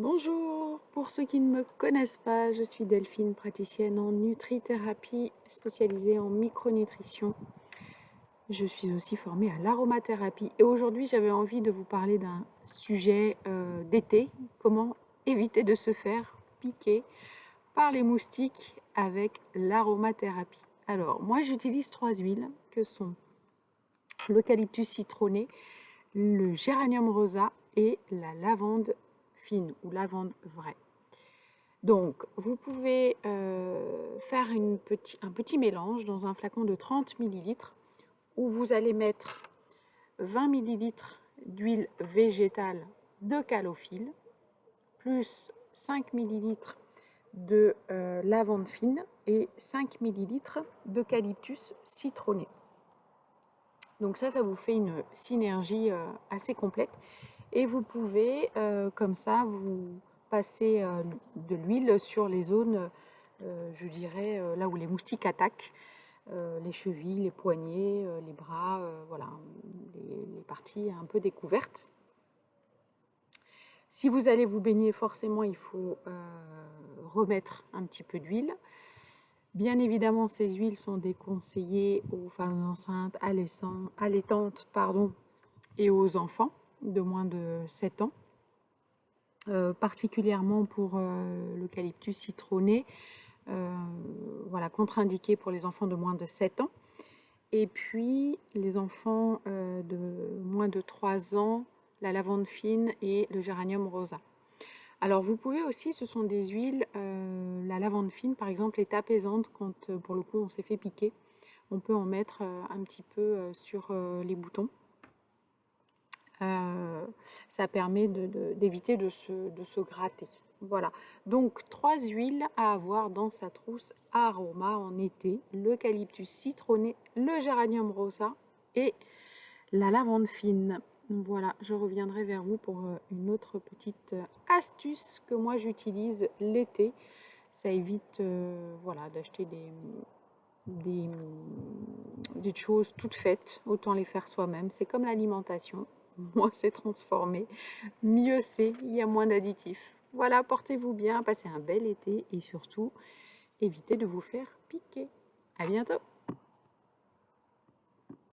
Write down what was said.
Bonjour, pour ceux qui ne me connaissent pas, je suis Delphine, praticienne en nutrithérapie spécialisée en micronutrition. Je suis aussi formée à l'aromathérapie et aujourd'hui j'avais envie de vous parler d'un sujet d'été, comment éviter de se faire piquer par les moustiques avec l'aromathérapie. Alors moi j'utilise 3 huiles que sont l'eucalyptus citronné, le géranium rosa et la lavande fine ou lavande vraie. Donc, vous pouvez faire un petit mélange dans un flacon de 30 millilitres où vous allez mettre 20 millilitres d'huile végétale de calophylle plus 5 millilitres de lavande fine et 5 millilitres d'eucalyptus citronné. Donc ça vous fait une synergie assez complète. Et vous pouvez, comme ça, vous passer de l'huile sur les zones, je dirais, là où les moustiques attaquent, les chevilles, les poignets, les bras, voilà, les parties un peu découvertes. Si vous allez vous baigner, forcément, il faut remettre un petit peu d'huile. Bien évidemment, ces huiles sont déconseillées aux femmes enceintes, allaitantes, et aux enfants de moins de 7 ans. Particulièrement pour l'eucalyptus citronné, voilà, contre-indiqué pour les enfants de moins de 7 ans. Et puis les enfants de moins de 3 ans, la lavande fine et le géranium rosa. Alors vous pouvez aussi, ce sont des huiles, la lavande fine par exemple est apaisante quand pour le coup on s'est fait piquer. On peut en mettre un petit peu sur les boutons. Ça permet d'éviter de se gratter. Voilà, donc 3 huiles à avoir dans sa trousse aroma en été, l'eucalyptus citronné, le géranium rosa et la lavande fine. Voilà, je reviendrai vers vous pour une autre petite astuce que moi j'utilise l'été. Ça évite voilà, d'acheter des, des choses toutes faites, autant les faire soi-même. C'est comme l'alimentation. Moins c'est transformé, mieux c'est, il y a moins d'additifs. Voilà, portez-vous bien, passez un bel été et surtout, évitez de vous faire piquer. À bientôt!